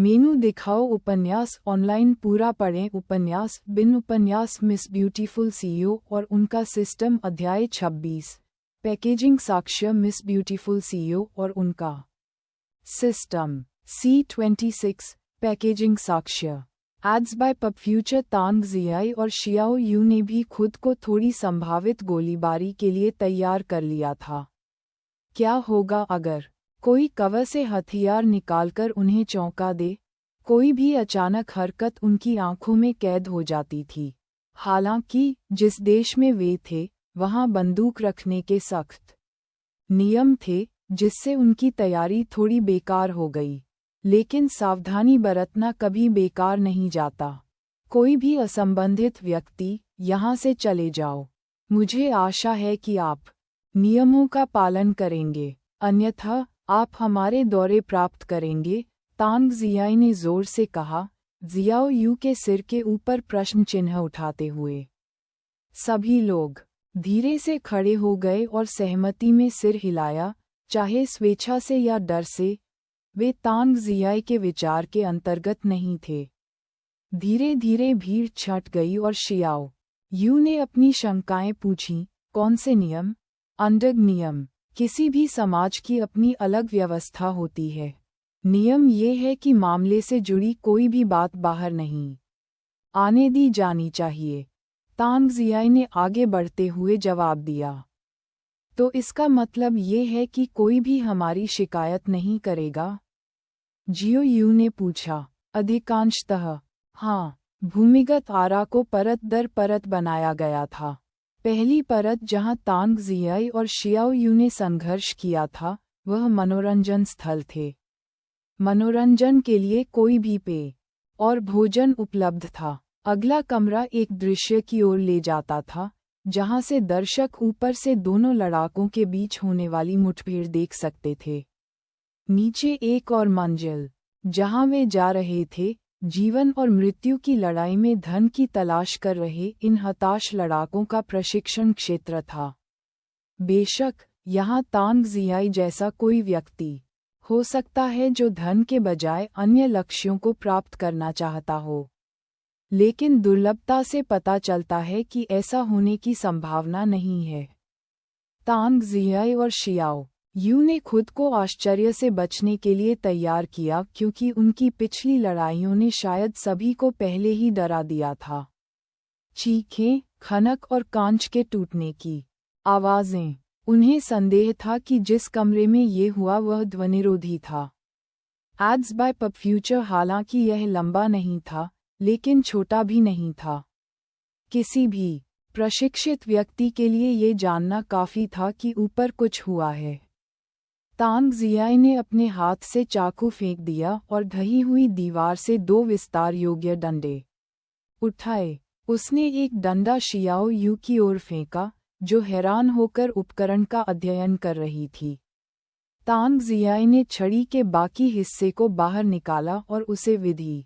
मेनू दिखाओ उपन्यास ऑनलाइन पूरा पढ़ें उपन्यास बिन उपन्यास मिस ब्यूटीफुल सीईओ और उनका सिस्टम अध्याय 26 पैकेजिंग साक्ष्य मिस ब्यूटीफुल सीईओ और उनका सिस्टम C26 पैकेजिंग साक्ष्य एड्स बाय पब फ्यूचर तांग जियाई और शियाओ यू ने भी खुद को थोड़ी संभावित गोलीबारी के लिए तैयार कर लिया था। क्या होगा अगर कोई कवर से हथियार निकालकर उन्हें चौंका दे? कोई भी अचानक हरकत उनकी आंखों में कैद हो जाती थी। हालांकि जिस देश में वे थे वहां बंदूक रखने के सख्त नियम थे, जिससे उनकी तैयारी थोड़ी बेकार हो गई। लेकिन सावधानी बरतना कभी बेकार नहीं जाता। कोई भी असंबंधित व्यक्ति, यहाँ से चले जाओ। मुझे आशा है कि आप नियमों का पालन करेंगे, अन्यथा आप हमारे दौरे प्राप्त करेंगे, तांग जियाई ने जोर से कहा, जियाओ यू के सिर के ऊपर प्रश्न चिन्ह उठाते हुए। सभी लोग धीरे से खड़े हो गए और सहमति में सिर हिलाया, चाहे स्वेच्छा से या डर से। वे तांग जियाई के विचार के अंतर्गत नहीं थे। धीरे धीरे भीड़ छट गई और शियाओ यू ने अपनी शंकाएं पूछीं। कौन से नियम? अंडग नियम। किसी भी समाज की अपनी अलग व्यवस्था होती है। नियम ये है कि मामले से जुड़ी कोई भी बात बाहर नहीं आने दी जानी चाहिए। तांग जियाई ने आगे बढ़ते हुए जवाब दिया। तो इसका मतलब ये है कि कोई भी हमारी शिकायत नहीं करेगा? जियो यू ने पूछा। अधिकांशतः हाँ। भूमिगत आरा को परत दर परत बनाया गया था। पहली परत जहां तांग जियाई और शियाओ यू ने संघर्ष किया था, वह मनोरंजन स्थल थे। मनोरंजन के लिए कोई भी पेय और भोजन उपलब्ध था। अगला कमरा एक दृश्य की ओर ले जाता था, जहां से दर्शक ऊपर से दोनों लड़ाकों के बीच होने वाली मुठभेड़ देख सकते थे। नीचे एक और मंजिल, जहां वे जा रहे थे, जीवन और मृत्यु की लड़ाई में धन की तलाश कर रहे इन हताश लड़ाकों का प्रशिक्षण क्षेत्र था। बेशक यहाँ तांग जियाई जैसा कोई व्यक्ति हो सकता है जो धन के बजाय अन्य लक्ष्यों को प्राप्त करना चाहता हो, लेकिन दुर्लभता से पता चलता है कि ऐसा होने की संभावना नहीं है। तांग जियाई और शियाओ यू ने खुद को आश्चर्य से बचने के लिए तैयार किया, क्योंकि उनकी पिछली लड़ाइयों ने शायद सभी को पहले ही डरा दिया था। चीखें, खनक और कांच के टूटने की आवाजें। उन्हें संदेह था कि जिस कमरे में ये हुआ वह ध्वनिरोधी था। Ads by pub future. हालांकि यह लंबा नहीं था, लेकिन छोटा भी नहीं था। किसी भी प्रशिक्षित व्यक्ति के लिए ये जानना काफी था कि ऊपर कुछ हुआ है। तांग जियाई ने अपने हाथ से चाकू फेंक दिया और ढही हुई दीवार से 2 विस्तार योग्य डंडे उठाए। उसने एक डंडा शियाओ यू की ओर फेंका, जो हैरान होकर उपकरण का अध्ययन कर रही थी। तांग जियाई ने छड़ी के बाकी हिस्से को बाहर निकाला और उसे विधि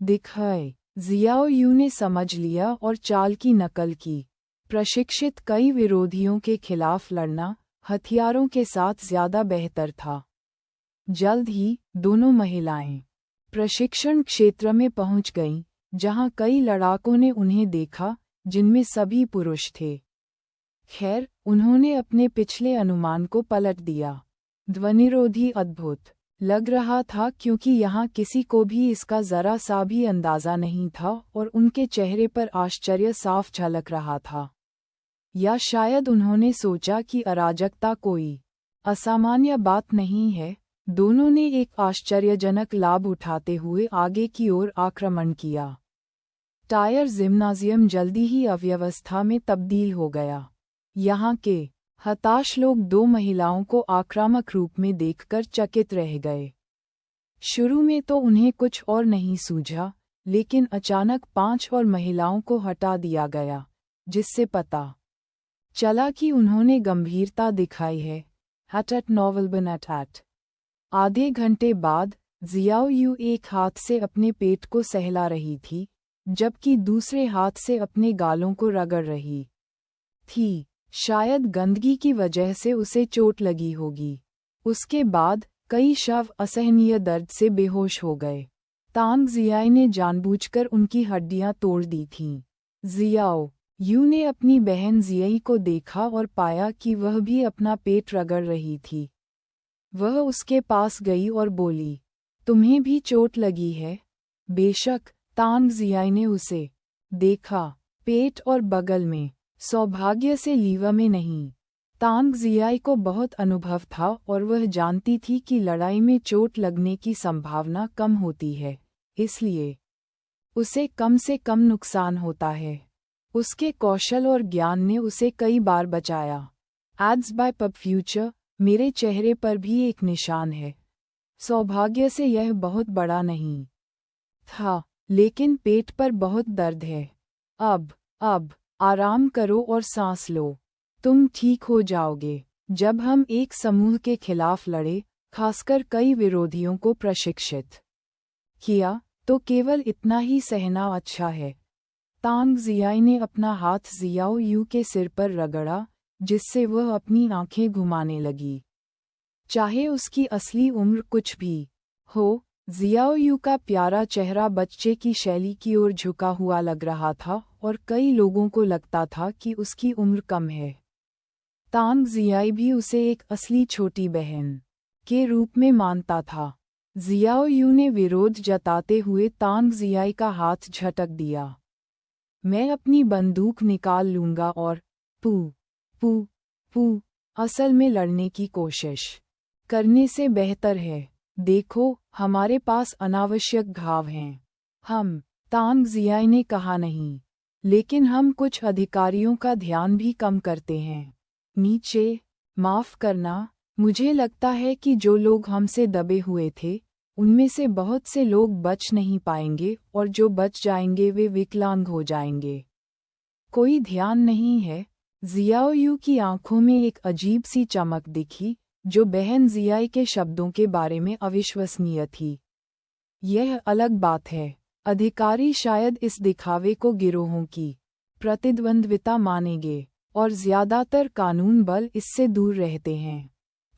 दिखाए। जियाओ यू ने समझ लिया और चाल की नकल की। प्रशिक्षित कई विरोधियों के खिलाफ लड़ना हथियारों के साथ ज्यादा बेहतर था। जल्द ही दोनों महिलाएं प्रशिक्षण क्षेत्र में पहुंच गईं, जहां कई लड़ाकों ने उन्हें देखा, जिनमें सभी पुरुष थे। खैर, उन्होंने अपने पिछले अनुमान को पलट दिया। ध्वनिरोधी अद्भुत लग रहा था, क्योंकि यहाँ किसी को भी इसका जरा सा भी अंदाजा नहीं था और उनके चेहरे पर आश्चर्य साफ झलक रहा था। या शायद उन्होंने सोचा कि अराजकता कोई असामान्य बात नहीं है। दोनों ने एक आश्चर्यजनक लाभ उठाते हुए आगे की ओर आक्रमण किया। टायर जिम्नाजियम जल्दी ही अव्यवस्था में तब्दील हो गया। यहाँ के हताश लोग 2 महिलाओं को आक्रामक रूप में देखकर चकित रह गए। शुरू में तो उन्हें कुछ और नहीं सूझा, लेकिन अचानक 5 और महिलाओं को हटा दिया गया, जिससे पता चला कि उन्होंने गंभीरता दिखाई है। हटट नॉवल बनट। आधे घंटे बाद जियाओ यू एक हाथ से अपने पेट को सहला रही थी, जबकि दूसरे हाथ से अपने गालों को रगड़ रही थी। शायद गंदगी की वजह से उसे चोट लगी होगी। उसके बाद कई शव असहनीय दर्द से बेहोश हो गए। तांग जियाई ने जानबूझकर उनकी हड्डियां तोड़ दी थीं। जियाओ यू ने अपनी बहन जियाई को देखा और पाया कि वह भी अपना पेट रगड़ रही थी। वह उसके पास गई और बोली, तुम्हें भी चोट लगी है? बेशक, तांग जियाई ने उसे देखा, पेट और बगल में, सौभाग्य से लीवर में नहीं। तांग जियाई को बहुत अनुभव था और वह जानती थी कि लड़ाई में चोट लगने की संभावना कम होती है, इसलिए उसे कम से कम नुकसान होता है। उसके कौशल और ज्ञान ने उसे कई बार बचाया। एड्स बाय पब फ्यूचर, मेरे चेहरे पर भी एक निशान है। सौभाग्य से यह बहुत बड़ा नहीं था, लेकिन पेट पर बहुत दर्द है। अब आराम करो और सांस लो, तुम ठीक हो जाओगे। जब हम एक समूह के खिलाफ लड़े, खासकर कई विरोधियों को प्रशिक्षित किया, तो केवल इतना ही सहना अच्छा है। तांग जियाई ने अपना हाथ जियाओ यू के सिर पर रगड़ा, जिससे वह अपनी आंखें घुमाने लगी। चाहे उसकी असली उम्र कुछ भी हो, जियाओ यू का प्यारा चेहरा बच्चे की शैली की ओर झुका हुआ लग रहा था और कई लोगों को लगता था कि उसकी उम्र कम है। तांग जियाई भी उसे एक असली छोटी बहन के रूप में मानता था। जियाओ यू ने विरोध जताते हुए तांग जियाई का हाथ झटक दिया। मैं अपनी बंदूक निकाल लूंगा और पू असल में लड़ने की कोशिश करने से बेहतर है। देखो, हमारे पास अनावश्यक घाव हैं। तांग जियाई ने कहा नहीं, लेकिन हम कुछ अधिकारियों का ध्यान भी कम करते हैं। नीचे, माफ करना, मुझे लगता है कि जो लोग हमसे दबे हुए थे, उनमें से बहुत से लोग बच नहीं पाएंगे और जो बच जाएंगे वे विकलांग हो जाएंगे। कोई ध्यान नहीं है? जियाओ यू की आंखों में एक अजीब सी चमक दिखी, जो बहन जियाई के शब्दों के बारे में अविश्वसनीय थी। यह अलग बात है। अधिकारी शायद इस दिखावे को गिरोहों की प्रतिद्वंद्विता मानेंगे, और ज्यादातर कानून बल इससे दूर रहते हैं।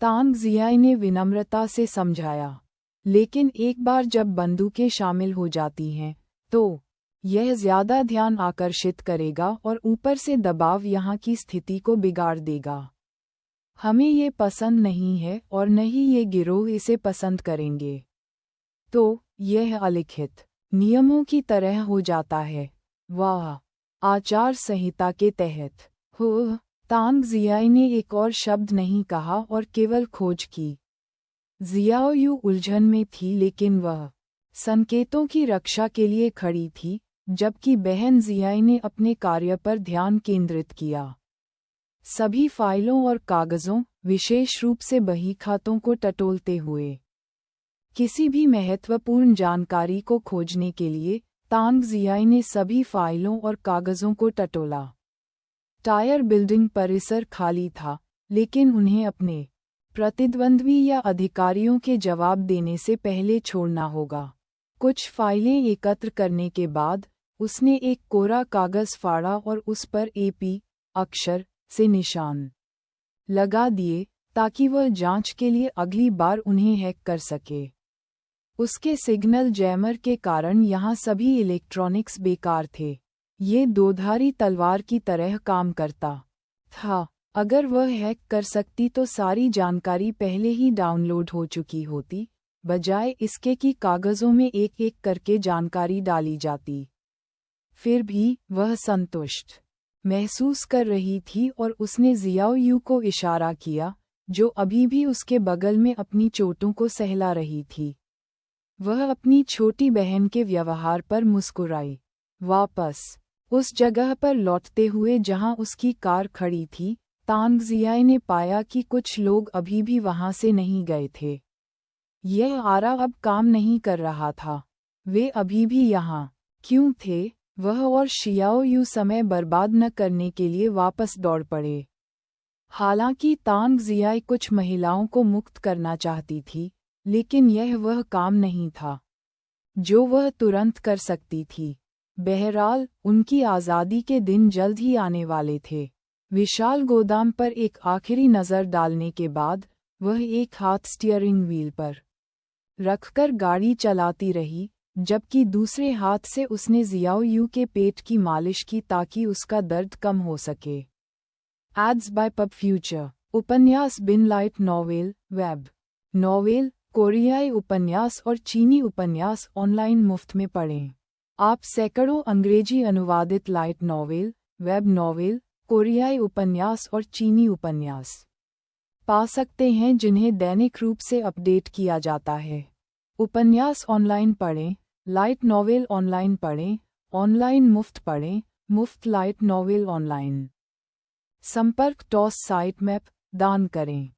तांग जियाई ने विनम्रता से समझाया, लेकिन एक बार जब बंदूकें शामिल हो जाती हैं, तो यह ज्यादा ध्यान आकर्षित करेगा और ऊपर से दबाव यहाँ की स्थिति को बिगाड़ देगा। हमें ये पसंद नहीं है और न ही ये गिरोह इसे पसंद करेंगे। तो यह अलिखित नियमों की तरह हो जाता है। वाह, आचार संहिता के तहत हो। तांग जियाई ने एक और शब्द नहीं कहा और केवल खोज की। जियाओ यू उलझन में थी, लेकिन वह संकेतों की रक्षा के लिए खड़ी थी, जबकि बहन जियाई ने अपने कार्य पर ध्यान केंद्रित किया। सभी फाइलों और कागजों, विशेष रूप से बही खातों को टटोलते हुए, किसी भी महत्वपूर्ण जानकारी को खोजने के लिए तांग जियाई ने सभी फाइलों और कागजों को टटोला। टायर बिल्डिंग परिसर खाली था, लेकिन उन्हें अपने प्रतिद्वंद्वी या अधिकारियों के जवाब देने से पहले छोड़ना होगा। कुछ फाइलें एकत्र करने के बाद, उसने एक कोरा कागज फाड़ा और उस पर एपी अक्षर से निशान लगा दिए, ताकि वह जांच के लिए अगली बार उन्हें हैक कर सके। उसके सिग्नल जैमर के कारण यहाँ सभी इलेक्ट्रॉनिक्स बेकार थे। ये दोधारी तलवार की तरह काम करता था। अगर वह हैक कर सकती तो सारी जानकारी पहले ही डाउनलोड हो चुकी होती, बजाय इसके कि कागजों में एक एक करके जानकारी डाली जाती। फिर भी वह संतुष्ट महसूस कर रही थी और उसने जियाओ यू को इशारा किया, जो अभी भी उसके बगल में अपनी चोटों को सहला रही थी। वह अपनी छोटी बहन के व्यवहार पर मुस्कुराई। वापस उस जगह पर लौटते हुए जहां उसकी कार खड़ी थी, तांग जियाई ने पाया कि कुछ लोग अभी भी वहां से नहीं गए थे। यह आरा अब काम नहीं कर रहा था। वे अभी भी यहाँ क्यों थे? वह और शियाओ यू समय बर्बाद न करने के लिए वापस दौड़ पड़े। हालांकि तांग जियाई कुछ महिलाओं को मुक्त करना चाहती थी, लेकिन यह वह काम नहीं था जो वह तुरंत कर सकती थी। बहरहाल, उनकी आज़ादी के दिन जल्द ही आने वाले थे। विशाल गोदाम पर एक आखिरी नज़र डालने के बाद, वह एक हाथ स्टीयरिंग व्हील पर रखकर गाड़ी चलाती रही, जबकि दूसरे हाथ से उसने जियाओयू के पेट की मालिश की ताकि उसका दर्द कम हो सके। Ads by pub future. उपन्यास बिन लाइट नॉवेल, वेब नॉवेल, कोरियाई उपन्यास और चीनी उपन्यास ऑनलाइन मुफ्त में पढ़ें। आप सैकड़ों अंग्रेजी अनुवादित लाइट नॉवेल, वेब नॉवेल, कोरियाई उपन्यास और चीनी उपन्यास पा सकते हैं जिन्हें दैनिक रूप से अपडेट किया जाता है। उपन्यास ऑनलाइन पढ़ें, लाइट नॉवेल ऑनलाइन पढ़ें, ऑनलाइन मुफ्त पढ़ें, मुफ्त लाइट नॉवेल ऑनलाइन। संपर्क टॉस साइट मैप, दान करें।